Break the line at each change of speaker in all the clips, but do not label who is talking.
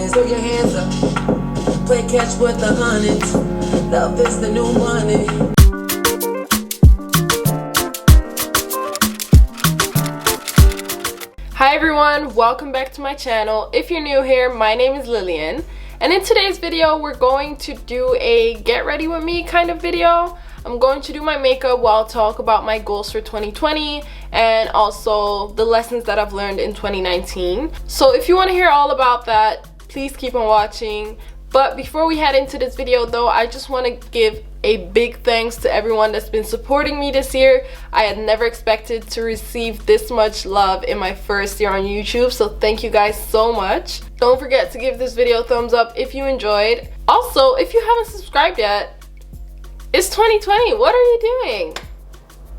Throw your hands up. Play catch with the hundreds. Love is the new money.
Hi everyone, welcome back to my channel. If you're new here, my name is Lilian, and in today's video we're going to do a get ready with me kind of video. I'm going to do my makeup while talk about my goals for 2020 and also the lessons that I've learned in 2019. So if you want to hear all about that, please keep on watching. But before we head into this video though, I just want to give a big thanks to everyone that's been supporting me this year. I had never expected to receive this much love in my first year on YouTube, so thank you guys so much. Don't forget to give this video a thumbs up if you enjoyed. Also, if you haven't subscribed yet, it's 2020. What are you doing?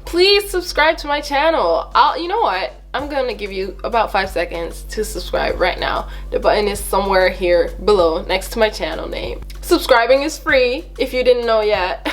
Please subscribe to my channel. You know what? I'm gonna give you about 5 seconds to subscribe right now. The button is somewhere here below next to my channel name. Subscribing is free if you didn't know yet.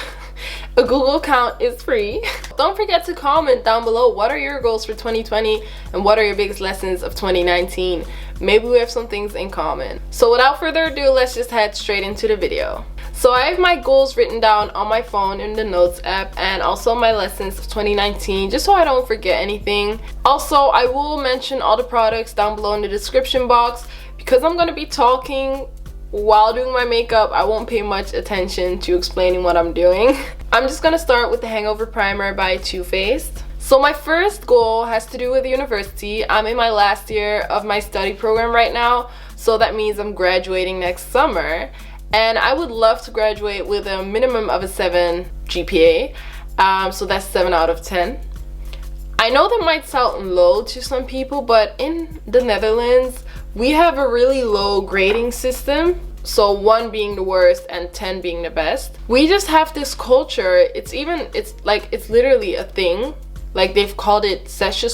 A Google account is free. Don't forget to comment down below what are your goals for 2020 and what are your biggest lessons of 2019. Maybe we have some things in common. So without further ado, let's just head straight into the video. So I have my goals written down on my phone in the notes app and also my lessons of 2019 just so I don't forget anything. Also, I will mention all the products down below in the description box. Because I'm going to be talking while doing my makeup, I won't pay much attention to explaining what I'm doing. I'm just going to start with the Hangover Primer by Too Faced. So my first goal has to do with university. I'm in my last year of my study program right now, so that means I'm graduating next summer. And I would love to graduate with a minimum of a 7 GPA, so that's 7 out of 10. I know that might sound low to some people, but in the Netherlands, we have a really low grading system. So 1 being the worst and 10 being the best. We just have this culture, it's literally a thing. Like they've called it Sacha,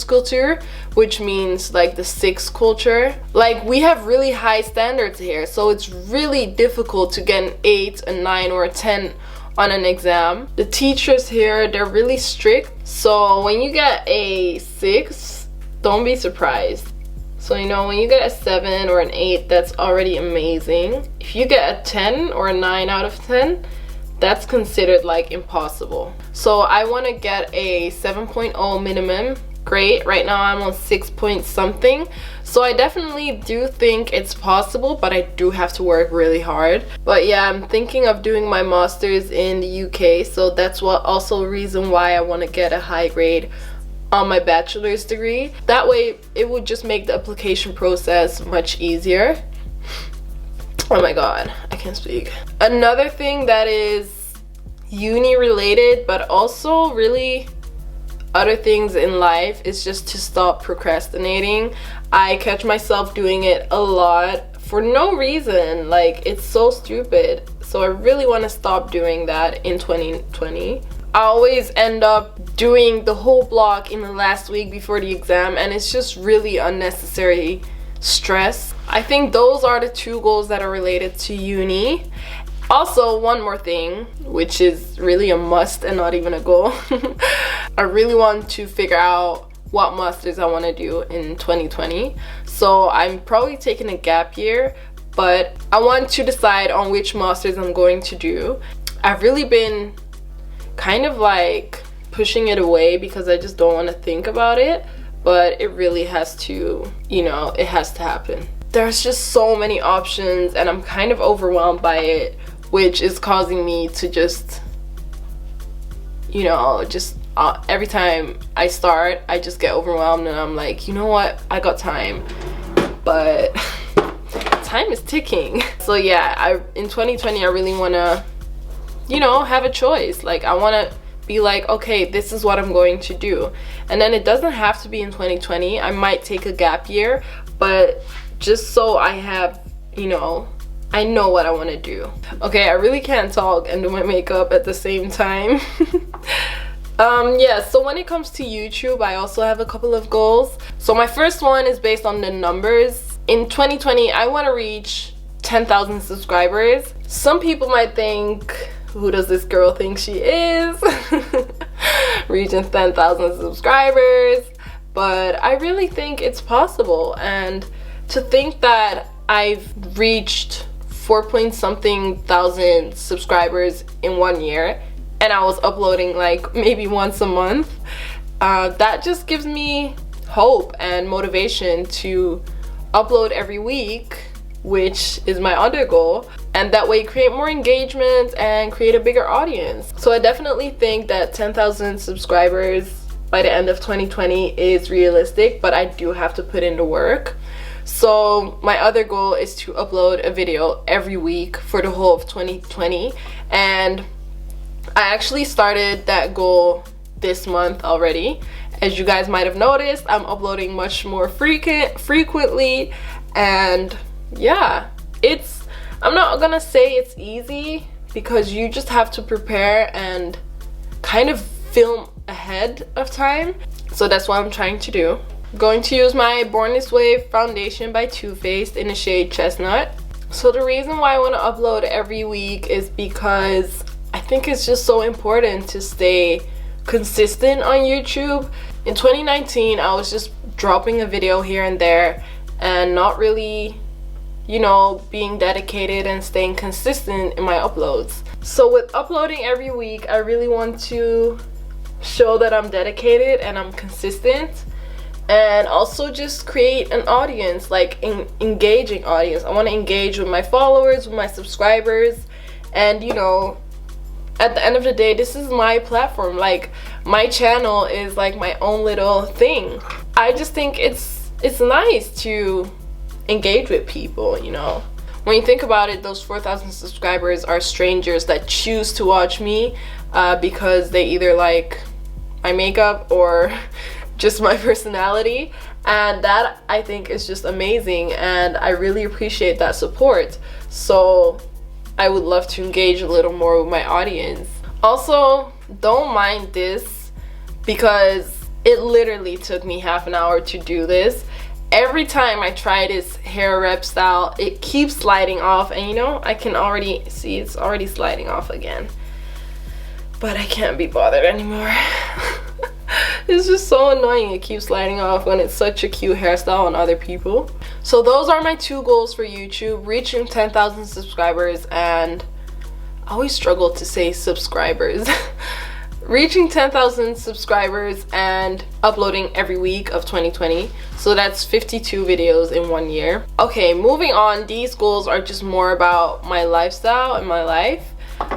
which means like the 6 culture. Like we have really high standards here, so it's really difficult to get an 8, a 9, or a 10 on an exam. The teachers here, they're really strict, so when you get a 6, don't be surprised. So you know, when you get a 7 or an 8, that's already amazing. If you get a 10 or a 9 out of 10, that's considered like impossible. So I want to get a 7.0 minimum grade. Right now I'm on 6 point something, so I definitely do think it's possible, but I do have to work really hard. But yeah, I'm thinking of doing my master's in the UK, so that's what also a reason why I want to get a high grade on my bachelor's degree. That way it would just make the application process much easier. Oh my god, I can't speak. Another thing that is uni related but also really other things in life is just to stop procrastinating. I catch myself doing it a lot for no reason. Like, it's so stupid. So I really want to stop doing that in 2020. I always end up doing the whole block in the last week before the exam, and it's just really unnecessary stress. I think those are the 2 goals that are related to uni. Also, one more thing, which is really a must and not even a goal. I really want to figure out what masters I want to do in 2020. So I'm probably taking a gap year, but I want to decide on which masters I'm going to do. I've really been kind of like pushing it away because I just don't want to think about it, but it really has to, you know, it has to happen. There's just so many options and I'm kind of overwhelmed by it, which is causing me to just, you know, every time I start, I just get overwhelmed and I'm like, you know what, I got time, but time is ticking. So yeah, in 2020 I really want to, you know, have a choice. Like, I want to be like, okay, this is what I'm going to do. And then it doesn't have to be in 2020. I might take a gap year, but just so I have, you know, I know what I want to do. Okay, I really can't talk and do my makeup at the same time. Yeah, so when it comes to YouTube, I also have a couple of goals. So my first one is based on the numbers. In 2020, I want to reach 10,000 subscribers. Some people might think, who does this girl think she is? Reaching 10,000 subscribers. But I really think it's possible. And to think that I've reached 4 point something thousand subscribers in 1 year, and I was uploading like maybe once a month. That just gives me hope and motivation to upload every week, which is my other goal, and that way create more engagement and create a bigger audience. So I definitely think that 10,000 subscribers by the end of 2020 is realistic, but I do have to put in the work. So my other goal is to upload a video every week for the whole of 2020, and I actually started that goal this month already. As you guys might have noticed, I'm uploading much more frequently, and yeah, I'm not gonna say it's easy, because you just have to prepare and kind of film ahead of time. So that's what I'm trying to do. I'm going to use my Born This Way foundation by Too Faced in the shade Chestnut. So the reason why I want to upload every week is because I think it's just so important to stay consistent on YouTube. In 2019, I was just dropping a video here and there and not really, you know, being dedicated and staying consistent in my uploads. So with uploading every week, I really want to show that I'm dedicated and I'm consistent, and also just create an audience, like an engaging audience. I want to engage with my followers, with my subscribers, and you know, at the end of the day, this is my platform. Like, my channel is like my own little thing. I just think it's nice to engage with people, you know. When you think about it, those 4,000 subscribers are strangers that choose to watch me because they either like my makeup or just my personality, and that I think is just amazing, and I really appreciate that support. So I would love to engage a little more with my audience. Also, don't mind this, because it literally took me half an hour to do this. Every time I try this hair rep style, it keeps sliding off, and you know, I can already see it's already sliding off again. But I can't be bothered anymore. It's just so annoying. It keeps sliding off when it's such a cute hairstyle on other people. So those are my two goals for YouTube: reaching 10,000 subscribers, and I always struggle to say subscribers. Reaching 10,000 subscribers and uploading every week of 2020. So that's 52 videos in 1 year. Okay, moving on. These goals are just more about my lifestyle and my life.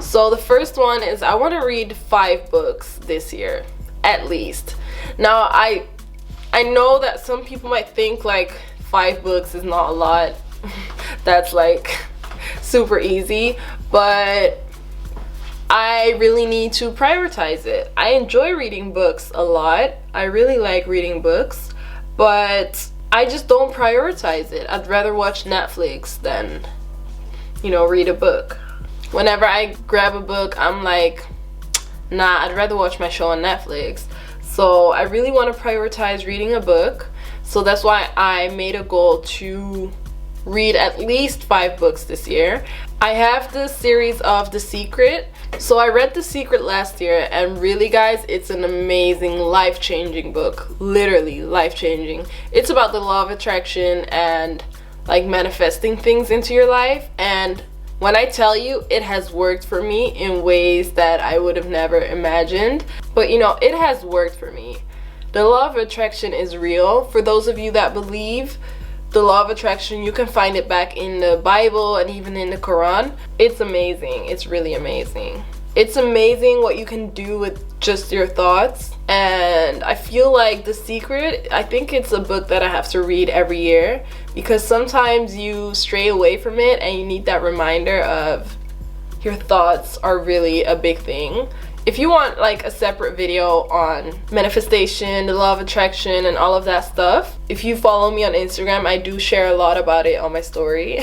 So the first one is I want to read 5 books this year, at least. Now, I know that some people might think like 5 books is not a lot. That's like super easy, but I really need to prioritize it. I enjoy reading books a lot. I really like reading books, but I just don't prioritize it. I'd rather watch Netflix than, you know, read a book. Whenever I grab a book, I'm like, nah, I'd rather watch my show on Netflix. So I really want to prioritize reading a book. So that's why I made a goal to read at least 5 books this year. I have the series of The Secret. So I read The Secret last year, and really guys, it's an amazing, life-changing book. Literally life-changing. It's about the law of attraction and like manifesting things into your life, and when I tell you, it has worked for me in ways that I would have never imagined. But you know, it has worked for me. The law of attraction is real. For those of you that believe the law of attraction, you can find it back in the Bible and even in the Quran. It's amazing. It's really amazing. It's amazing what you can do with just your thoughts. And I feel like The Secret, I think it's a book that I have to read every year, because sometimes you stray away from it and you need that reminder of your thoughts are really a big thing. If you want like a separate video on manifestation, the law of attraction, and all of that stuff, if you follow me on Instagram, I do share a lot about it on my story.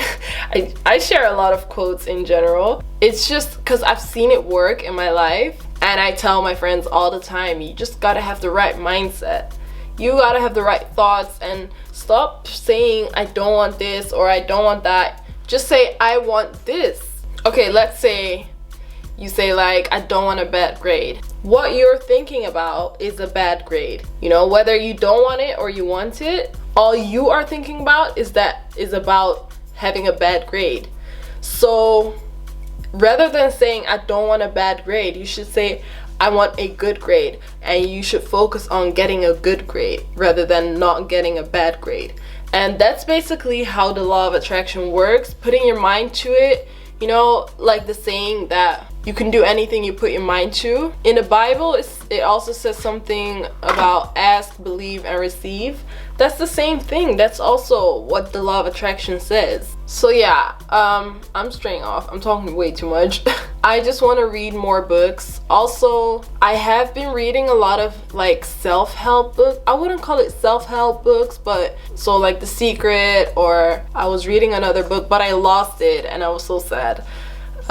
I share a lot of quotes in general. It's just because I've seen it work in my life, and I tell my friends all the time, you just gotta have the right mindset. You gotta have the right thoughts, and stop saying I don't want this or I don't want that. Just say I want this. Okay, let's say you say like, I don't want a bad grade. What you're thinking about is a bad grade. You know, whether you don't want it or you want it, all you are thinking about is about having a bad grade. So rather than saying I don't want a bad grade, you should say I want a good grade, and you should focus on getting a good grade rather than not getting a bad grade. And that's basically how the law of attraction works, putting your mind to it. You know, like the saying that you can do anything you put your mind to. In the Bible, it also says something about ask, believe, and receive. That's the same thing. That's also what the law of attraction says. So yeah, I'm straying off. I'm talking way too much. I just want to read more books. Also, I have been reading a lot of like self-help books. I wouldn't call it self-help books, but so like The Secret, or I was reading another book, but I lost it and I was so sad.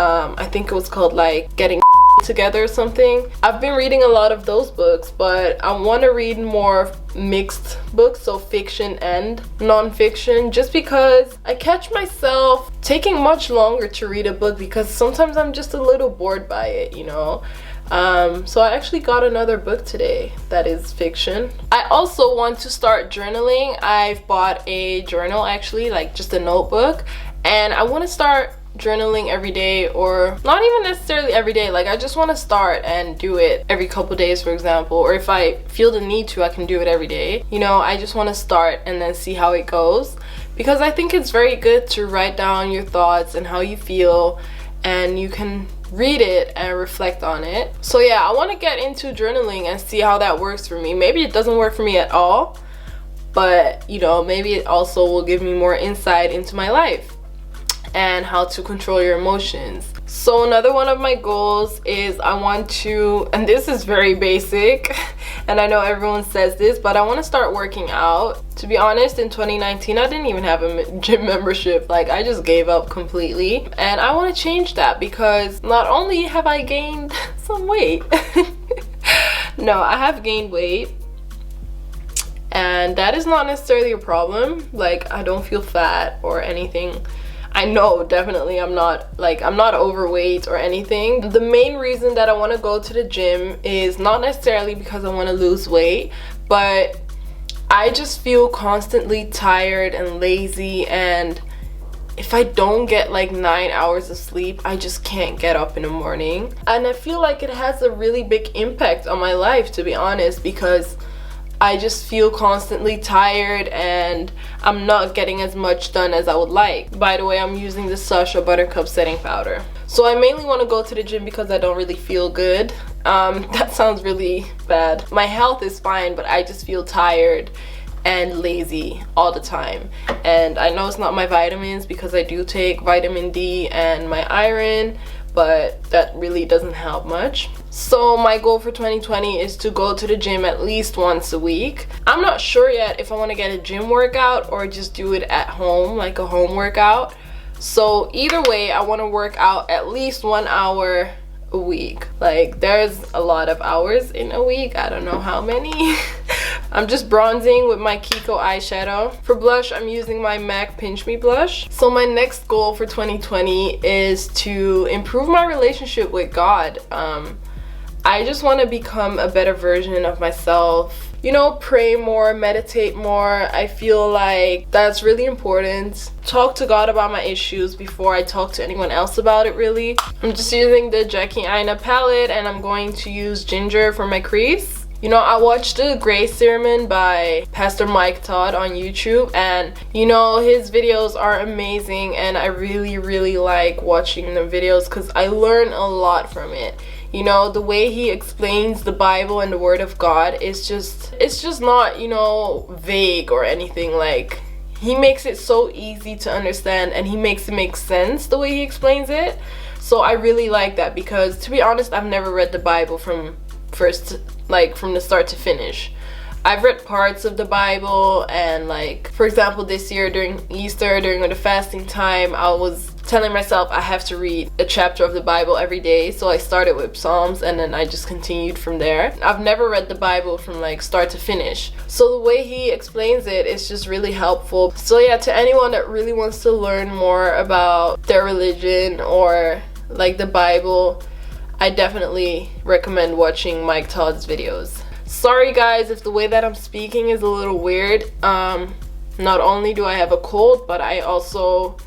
I think it was called like Getting Together or something. I've been reading a lot of those books, but I want to read more mixed books, so fiction and non-fiction, just because I catch myself taking much longer to read a book because sometimes I'm just a little bored by it, you know. So I actually got another book today that is fiction. I also want to start journaling. I've bought a journal, actually, like just a notebook, and I want to start journaling every day, or not even necessarily every day. Like I just want to start and do it every couple days, for example, or if I feel the need to, I can do it every day. You know, I just want to start and then see how it goes, because I think it's very good to write down your thoughts and how you feel, and you can read it and reflect on it. So yeah, I want to get into journaling and see how that works for me. Maybe it doesn't work for me at all, but you know, maybe it also will give me more insight into my life and how to control your emotions. So another one of my goals is I want to, and this is very basic and I know everyone says this, but I want to start working out. To be honest, in 2019 I didn't even have a gym membership. Like I just gave up completely, and I want to change that, because not only have I gained some weight no, I have gained weight, and that is not necessarily a problem. Like I don't feel fat or anything. I know definitely I'm not overweight or anything. The main reason that I want to go to the gym is not necessarily because I want to lose weight, but I just feel constantly tired and lazy, and if I don't get like 9 hours of sleep, I just can't get up in the morning. And I feel like it has a really big impact on my life, to be honest, because I just feel constantly tired and I'm not getting as much done as I would like. By the way, I'm using the Sacha Buttercup setting powder. So I mainly want to go to the gym because I don't really feel good. That sounds really bad. My health is fine, but I just feel tired and lazy all the time. And I know it's not my vitamins, because I do take vitamin D and my iron, but that really doesn't help much. So my goal for 2020 is to go to the gym at least once a week. I'm not sure yet if I want to get a gym workout or just do it at home, like a home workout. So either way, I want to work out at least 1 hour a week. Like there's a lot of hours in a week, I don't know how many. I'm just bronzing with my Kiko eyeshadow. For blush, I'm using my MAC Pinch Me blush. So my next goal for 2020 is to improve my relationship with God. I just want to become a better version of myself. You know, pray more, meditate more. I feel like that's really important. Talk to God about my issues before I talk to anyone else about it, really. I'm just using the Jackie Aina palette, and I'm going to use ginger for my crease. You know, I watched the Grace Sermon by Pastor Mike Todd on YouTube, and you know, his videos are amazing, and I really like watching the videos because I learn a lot from it. You know, the way he explains the Bible and the Word of God is just, it's just not, you know, vague or anything. Like, he makes it so easy to understand, and he makes it make sense the way he explains it. So I really like that, because to be honest, I've never read the Bible from the start to finish. I've read parts of the Bible, and like, for example, this year during Easter, during the fasting time, I was telling myself I have to read a chapter of the Bible every day. So I started with Psalms, and then I just continued from there. I've never read the Bible from like start to finish. So the way he explains it is just really helpful. So yeah, to anyone that really wants to learn more about their religion or like the Bible, I definitely recommend watching Mike Todd's videos. Sorry guys if the way that I'm speaking is a little weird. Not only do I have a cold, but I also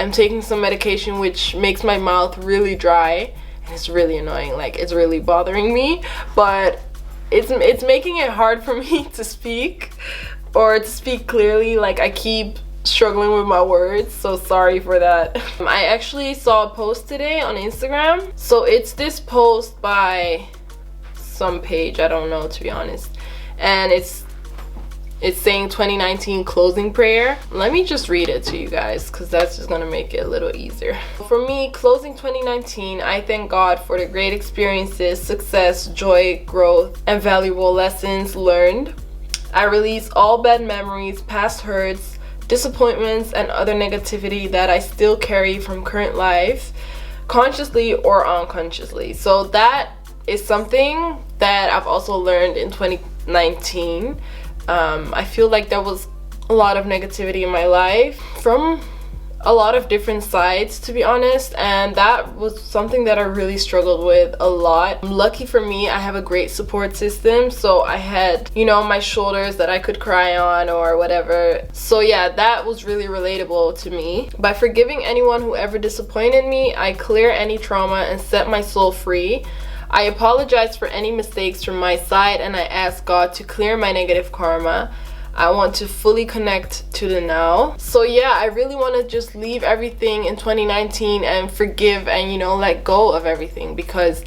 am taking some medication which makes my mouth really dry, and it's really annoying. Like, it's really bothering me, but it's making it hard for me to speak or to speak clearly. Like, I keep struggling with my words, so sorry for that. I actually saw a post today on Instagram. So it's this post by some page, I don't know, to be honest, and it's saying 2019 closing prayer. Let me just read it to you guys, because that's just gonna make it a little easier. For me, closing 2019, I thank God for the great experiences, success, joy, growth, and valuable lessons learned. I release all bad memories, past hurts, disappointments, and other negativity that I still carry from current life, consciously or unconsciously. So that is something that I've also learned in 2019. I feel like there was a lot of negativity in my life from a lot of different sides, to be honest, and that was something that I really struggled with a lot. Lucky for me, I have a great support system, so I had, you know, my shoulders that I could cry on or whatever. So yeah, that was really relatable to me. By forgiving anyone who ever disappointed me, I clear any trauma and set my soul free. I apologize for any mistakes from my side, and I ask God to clear my negative karma. I want to fully connect to the now. So yeah, I really want to just leave everything in 2019 and forgive and, you know, let go of everything, because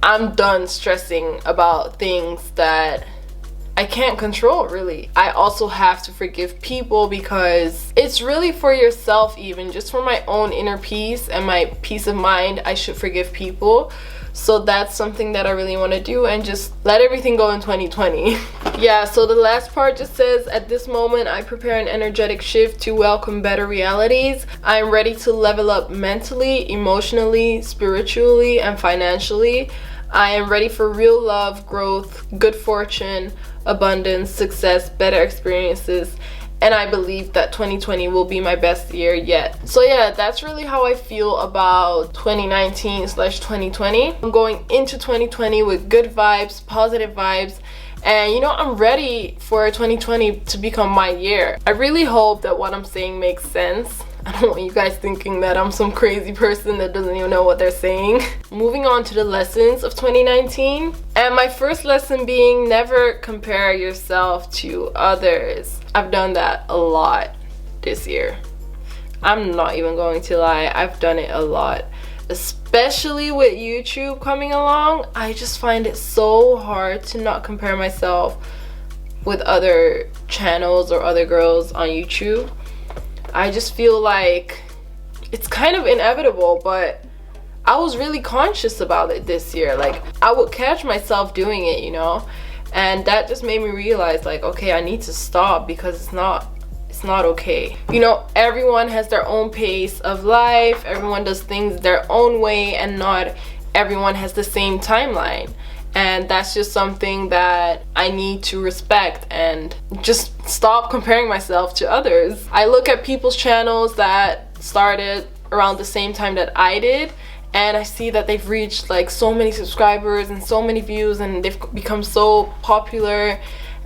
I'm done stressing about things that I can't control, really. I also have to forgive people, because it's really for yourself, even just for my own inner peace and my peace of mind. I should forgive people. So that's something that I really want to do, and just let everything go in 2020. Yeah, so the last part just says, at this moment I prepare an energetic shift to welcome better realities. I am ready to level up mentally, emotionally, spiritually, and financially. I am ready for real love, growth, good fortune, abundance, success, better experiences, and I believe that 2020 will be my best year yet. So yeah, that's really how I feel about 2019/2020. I'm going into 2020 with good vibes, positive vibes, and you know, I'm ready for 2020 to become my year. I really hope that what I'm saying makes sense. I don't want you guys thinking that I'm some crazy person that doesn't even know what they're saying. Moving on to the lessons of 2019. And my first lesson being, never compare yourself to others. I've done that a lot this year. I'm not even going to lie, I've done it a lot. Especially with YouTube coming along, I just find it so hard to not compare myself with other channels or other girls on YouTube. I just feel like it's kind of inevitable, but I was really conscious about it this year. Like, I would catch myself doing it, you know, and that just made me realize, like, okay, I need to stop, because it's not okay. You know, everyone has their own pace of life, everyone does things their own way, and not everyone has the same timeline. And that's just something that I need to respect and just stop comparing myself to others. I look at people's channels that started around the same time that I did, and I see that they've reached like so many subscribers and so many views, and they've become so popular,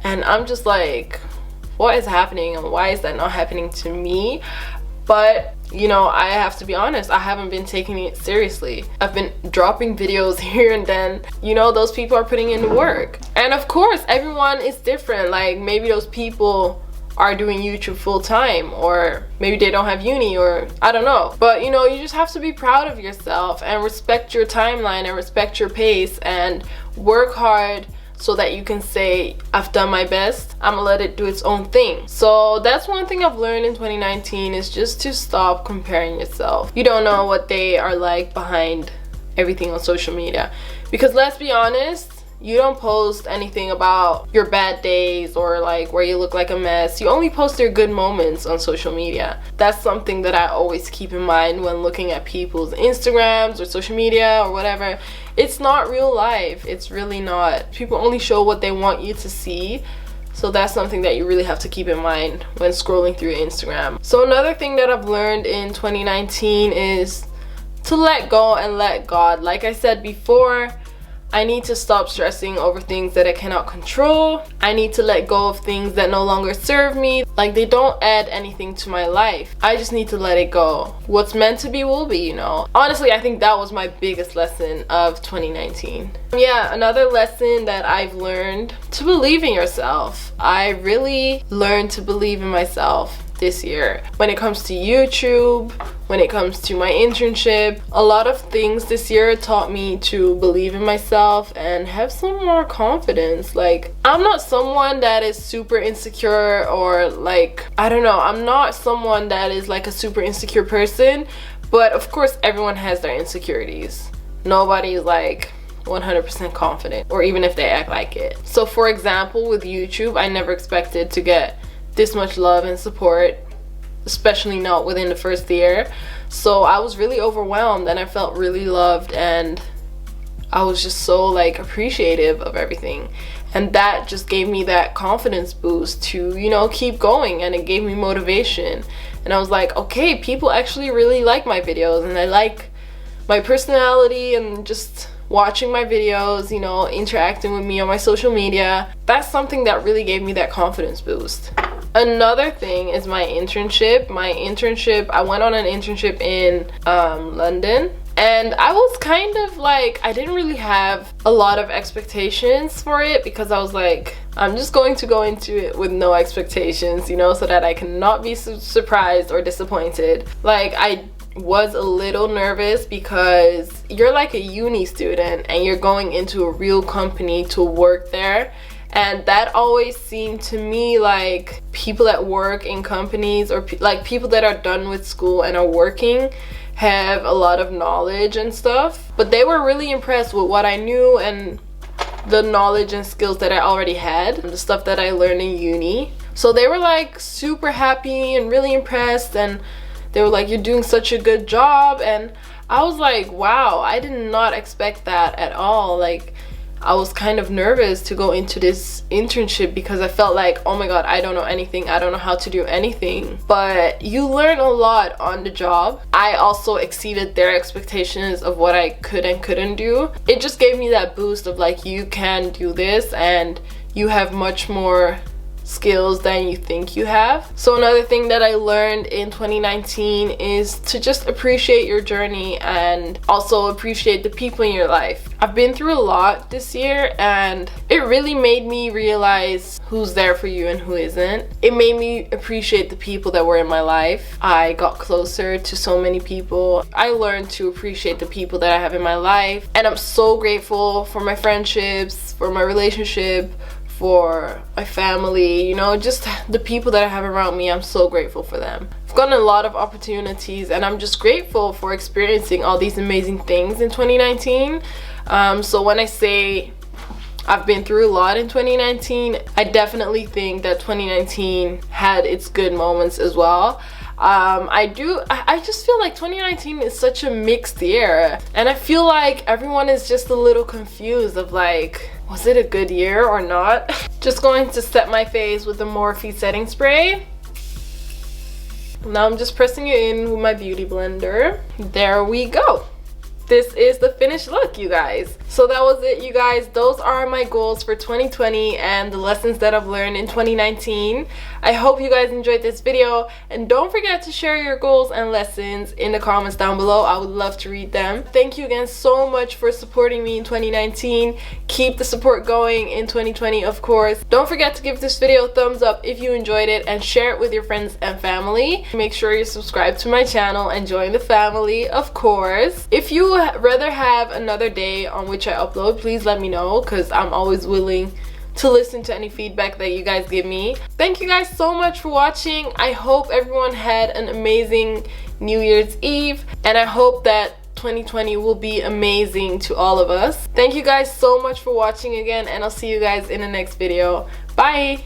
and I'm just like, what is happening, and why is that not happening to me? But you know, I have to be honest, I haven't been taking it seriously. I've been dropping videos here and then. You know, those people are putting in the work. And of course, everyone is different. Like, maybe those people are doing YouTube full time, or maybe they don't have uni, or I don't know. But you know, you just have to be proud of yourself and respect your timeline and respect your pace and work hard, so that you can say, I've done my best, I'm gonna let it do its own thing. So that's one thing I've learned in 2019, is just to stop comparing yourself. You don't know what they are like behind everything on social media. Because let's be honest, you don't post anything about your bad days or like where you look like a mess. You only post your good moments on social media. That's something that I always keep in mind when looking at people's Instagrams or social media or whatever. It's not real life. It's really not. People only show what they want you to see. So that's something that you really have to keep in mind when scrolling through Instagram. So another thing that I've learned in 2019 is to let go and let God. Like I said before, I need to stop stressing over things that I cannot control. I need to let go of things that no longer serve me. Like, they don't add anything to my life. I just need to let it go. What's meant to be will be, you know. Honestly, I think that was my biggest lesson of 2019. Yeah, another lesson that I've learned: to believe in yourself. I really learned to believe in myself this year. When it comes to YouTube, when it comes to my internship, a lot of things this year taught me to believe in myself and have some more confidence. Like, I'm not someone that is super insecure, or like, I don't know, I'm not someone that is like a super insecure person, but of course everyone has their insecurities. Nobody is like 100% confident, or even if they act like it. So for example, with YouTube, I never expected to get this much love and support, especially not within the first year. So I was really overwhelmed, and I felt really loved, and I was just so like appreciative of everything. And that just gave me that confidence boost to, you know, keep going, and it gave me motivation. And I was like, okay, people actually really like my videos, and they like my personality, and just watching my videos, you know, interacting with me on my social media. That's something that really gave me that confidence boost. Another thing is my internship. I went on an internship in London, and I was kind of like, I didn't really have a lot of expectations for it, because I was like, I'm just going to go into it with no expectations, you know, so that I cannot be surprised or disappointed. Like, I was a little nervous because you're like a uni student and you're going into a real company to work there. And that always seemed to me like people that work in companies, or like people that are done with school and are working, have a lot of knowledge and stuff. But they were really impressed with what I knew and the knowledge and skills that I already had, and the stuff that I learned in uni. So they were like super happy and really impressed, and they were like, you're doing such a good job. And I was like, wow, I did not expect that at all. Like, I was kind of nervous to go into this internship because I felt like, oh my god, I don't know anything, I don't know how to do anything. But you learn a lot on the job. I also exceeded their expectations of what I could and couldn't do. It just gave me that boost of like, you can do this, and you have much more skills than you think you have. So another thing that I learned in 2019 is to just appreciate your journey, and also appreciate the people in your life. I've been through a lot this year, and it really made me realize who's there for you and who isn't. It made me appreciate the people that were in my life. I got closer to so many people. I learned to appreciate the people that I have in my life, and I'm so grateful for my friendships, for my relationship, for my family, you know, just the people that I have around me. I'm so grateful for them. I've gotten a lot of opportunities, and I'm just grateful for experiencing all these amazing things in 2019. So when I say I've been through a lot in 2019, I definitely think that 2019 had its good moments as well. I just feel like 2019 is such a mixed year, and I feel like everyone is just a little confused of like, was it a good year or not? Just going to set my face with the Morphe setting spray. Now I'm just pressing it in with my beauty blender. There we go. This is the finished look, you guys. So that was it, you guys. Those are my goals for 2020 and the lessons that I've learned in 2019. I hope you guys enjoyed this video, and don't forget to share your goals and lessons in the comments down below. I would love to read them. Thank you again so much for supporting me in 2019. Keep the support going in 2020, of course. Don't forget to give this video a thumbs up if you enjoyed it, and share it with your friends and family. Make sure you subscribe to my channel and join the family, of course. If you rather have another day on which I upload, please let me know, because I'm always willing to listen to any feedback that you guys give me. Thank you guys so much for watching. I hope everyone had an amazing New Year's Eve, and I hope that 2020 will be amazing to all of us. Thank you guys so much for watching again, and I'll see you guys in the next video. Bye!